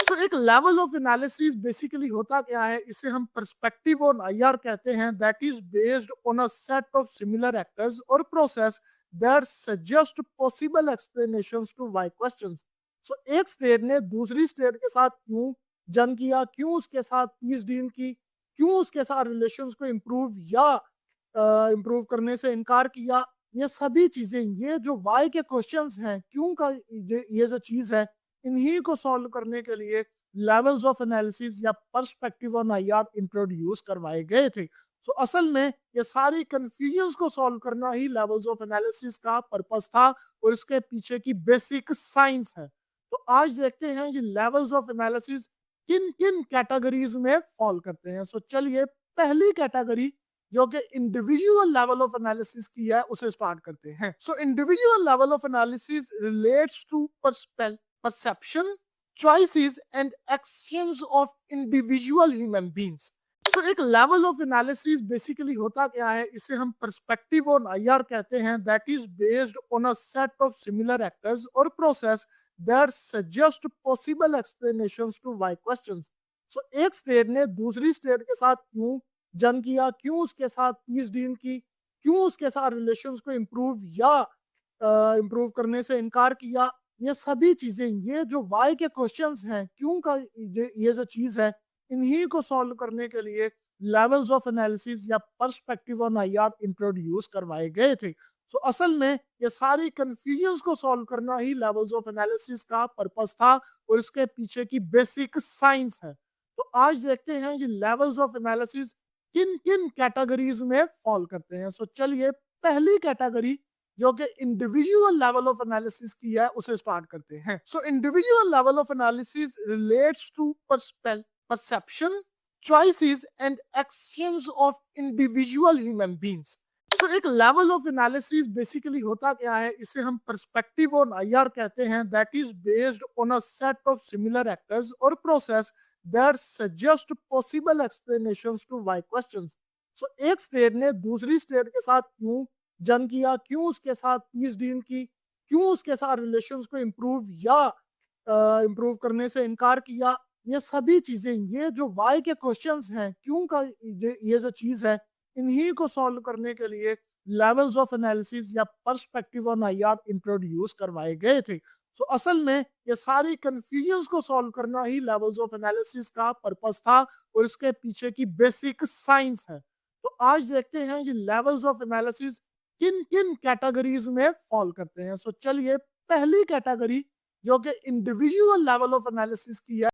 तो एक level of analysis basically होता क्या है, इसे हम पर्सपेक्टिव ऑन आईआर कहते हैं, that is based on a set of similar actors और process that suggest possible explanations to why questions. So एक स्टेट ने दूसरी स्टेट के साथ क्यों जंग किया, क्यों उसके साथ पीस डील की, क्यों उसके साथ रिलेशंस को इम्प्रूव या इम्प्रूव करने से इनकार किया, ये सभी चीजें, ये जो वाई के क्वेश्चंस हैं, क्यों का ये जो चीज है, इन्हीं को सॉल्व करने के लिए लेवल्स ऑफ एनालिसिस या पर्सपेक्टिव ऑन आईआर इंट्रोड्यूस करवाए गए थे। सो असल में ये सारी कंफ्यूजन्स को सॉल्व करना ही लेवल्स ऑफ एनालिसिस का पर्पस था और इसके पीछे की बेसिक साइंस है। तो आज देखते हैं ये लेवल्स ऑफ एनालिसिस किन किन कैटेगरीज में फॉल करते हैं। सो चलिए पहली कैटेगरी जो कि इंडिविजुअल लेवल ऑफ एनालिसिस की है उसे स्टार्ट करते हैं। So individual level of analysis relates to perception, choices and actions of individual human beings। तो एक लेवल ऑफ एनालिसिस बेसिकली होता क्या है, इसे हम पर्सपेक्टिव ऑन आईआर कहते हैं, that is based on a set of similar actors और process that suggest possible explanations to why questions. So एक स्टेट ने दूसरी स्टेट के साथ क्यों जंग किया, क्यों उसके साथ पीस डील की, क्यों उसके साथ रिलेशंस को इम्प्रूव या इम्प्रूव करने से इनकार किया, ये सभी चीजें, ये जो वाई के क्वेश्चंस हैं, क्यों का ये जो चीज है, इन्हीं को सॉल्व करने के लिए लेवल्स ऑफ एनालिसिस या पर्सपेक्टिव ऑन आईआर इंट्रोड्यूस करवाए गए थे। सो असल में ये सारी कंफ्यूजन्स को सॉल्व करना ही लेवल्स ऑफ एनालिसिस का पर्पस था और इसके पीछे की बेसिक साइंस है। तो आज देखते हैं ये लेवल्स ऑफ एनालिसिस किन किन कैटेगरीज में फॉल करते हैं। सो चलिए पहली कैटेगरी जो कि इंडिविजुअल लेवल ऑफ एनालिसिस की है उसे स्टार्ट करते हैं। So individual level of analysis relates to perception, choices and actions of individual human beings. तो एक लेवल ऑफ एनालिसिस बेसिकली होता क्या है, इसे हम पर्सपेक्टिव ऑन आईआर कहते हैं, that is based on a set of similar actors और process that suggest possible explanations to why questions. So एक स्टेट ने दूसरी स्टेट के साथ क्यों जंग किया, क्यों उसके साथ पीस डील की, क्यों उसके साथ रिलेशंस को इम्प्रूव या इम्प्रूव करने से इनकार किया, ये सभी चीजें, ये जो वाई के क्वेश्चंस हैं, क्यों का ये जो चीज है, इन्हीं को सॉल्व करने के लिए लेवल्स ऑफ एनालिसिस या पर्सपेक्टिव ऑन आईआर इंट्रोड्यूस करवाए गए थे। सो असल में ये सारी कंफ्यूजन्स को सॉल्व करना ही लेवल्स ऑफ एनालिसिस का पर्पस था और इसके पीछे की बेसिक साइंस है। तो आज देखते हैं ये लेवल्स ऑफ एनालिसिस किन किन कैटेगरीज में फॉल करते हैं। सो चलिए पहली कैटेगरी जो कि इंडिविजुअल लेवल ऑफ एनालिसिस की है